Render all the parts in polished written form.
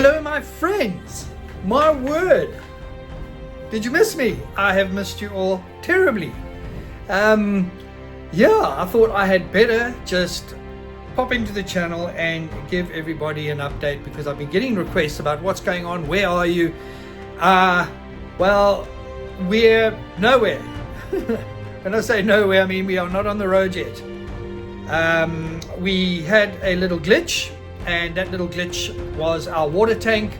Hello, my friends. My word. Did you miss me? I have missed you all terribly. I thought I had better just pop into the channel and give everybody an update because I've been getting requests about what's going on. Where are you? Well, we're nowhere. When I say nowhere, I mean we are not on the road yet. We had a little glitch, and that little glitch was our water tank,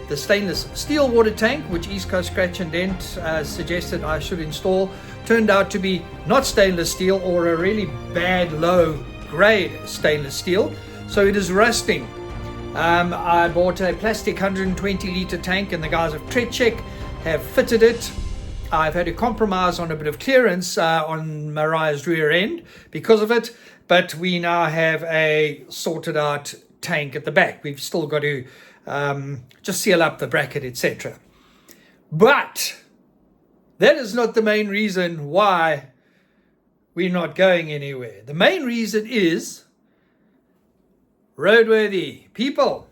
the stainless steel water tank, which East Coast Scratch and Dent suggested I should install, turned out to be not stainless steel, or a really bad low grade stainless steel, so it is rusting. I bought a plastic 120 litre tank, and the guys of Catchup have fitted it. I've had to compromise on a bit of clearance on Mariah's rear end because of it, but we now have a sorted out tank at the back. We've still got to just seal up the bracket, etc. But that is not the main reason why we're not going anywhere. The main reason is Roadworthy people.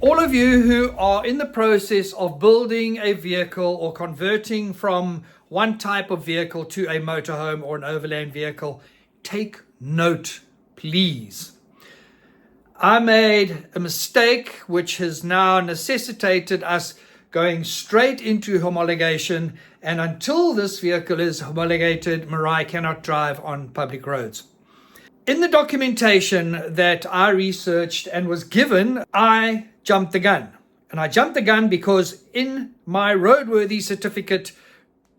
All of you who are in the process of building a vehicle or converting from one type of vehicle to a motorhome or an overland vehicle, take note, please. I made a mistake which has now necessitated us going straight into homologation, and until this vehicle is homologated, Mariah cannot drive on public roads. In the documentation that I researched and was given, I jumped the gun. And I jumped the gun because in my roadworthy certificate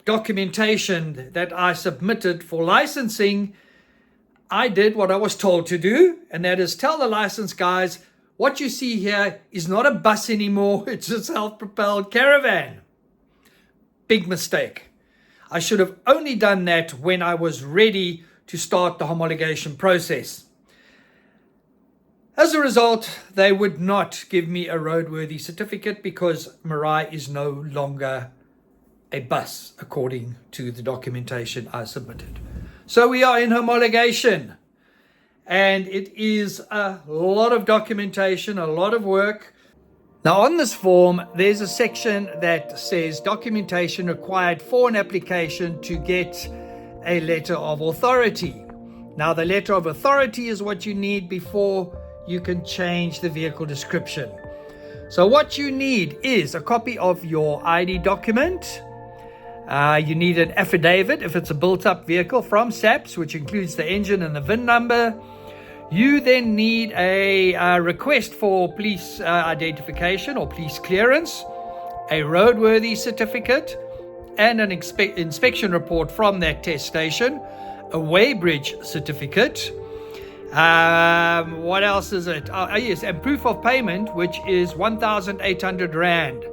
documentation that I submitted for licensing, I did what I was told to do, and that is tell the license guys, what you see here is not a bus anymore, it's a self-propelled caravan. Big mistake. I should have only done that when I was ready to start the homologation process. As a result, they would not give me a roadworthy certificate because Mariah is no longer a bus, according to the documentation I submitted. So we are in homologation, and it is a lot of documentation, a lot of work. Now on this form, there's a section that says documentation required for an application to get a letter of authority. Now the letter of authority is what you need before you can change the vehicle description. So what you need is a copy of your ID document. You need an affidavit if it's a built-up vehicle from SAPS, which includes the engine and the VIN number. You then need a request for police identification or police clearance, a roadworthy certificate, and an inspection report from that test station, a weighbridge certificate. What else is it? Yes, and proof of payment, which is 1,800 Rand.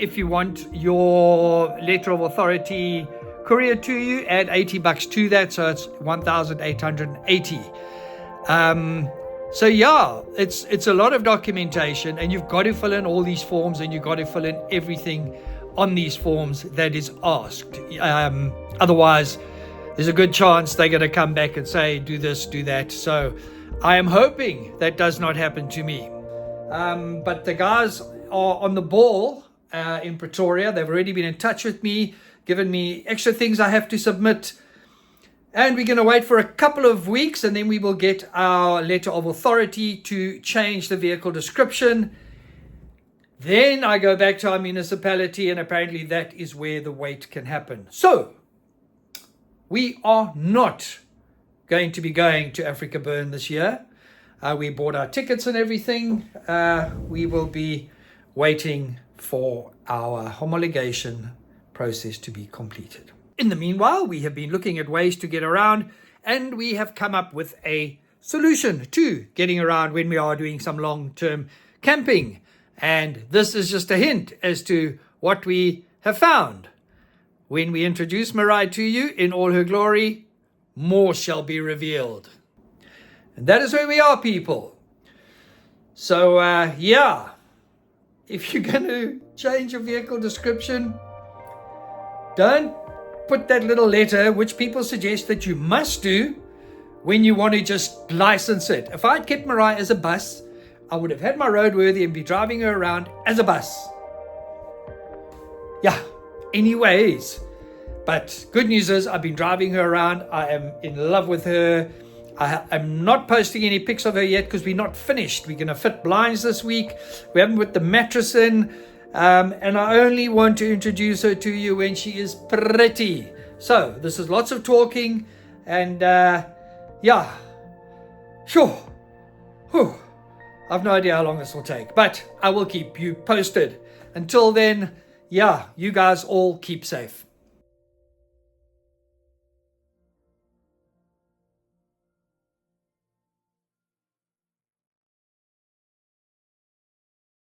If you want your letter of authority courier to you, add $80 to that, so it's 1,880. So yeah, it's a lot of documentation, and you've got to fill in all these forms, and you've got to fill in everything on these forms that is asked. Otherwise, there's a good chance they're going to come back and say, do this, do that. So I am hoping that does not happen to me. But the guys are on the ball in Pretoria. They've already been in touch with me, given me extra things I have to submit. And we're going to wait for a couple of weeks, and then we will get our letter of authority to change the vehicle description. Then I go back to our municipality, and apparently that is where the wait can happen. So we are not going to be going to Africa Burn this year. We bought our tickets and everything. We will be waiting for our homologation process to be completed. In the meanwhile, we have been looking at ways to get around, and we have come up with a solution to getting around when we are doing some long-term camping. And this is just a hint as to what we have found. When we introduce Mariah to you in all her glory, more shall be revealed. And that is where we are, people. So, if you're going to change your vehicle description, don't put that little letter, which people suggest that you must do when you want to just license it. If I'd kept Mariah as a bus, I would have had my Roadworthy and be driving her around as a bus. Yeah, anyways. But good news is I've been driving her around. I am in love with her. I'm not posting any pics of her yet because we're not finished. We're going to fit blinds this week. We haven't put the mattress in. And I only want to introduce her to you when she is pretty. So this is lots of talking. And yeah, sure. Whew. I've no idea how long this will take. But I will keep you posted. Until then, yeah, you guys all keep safe.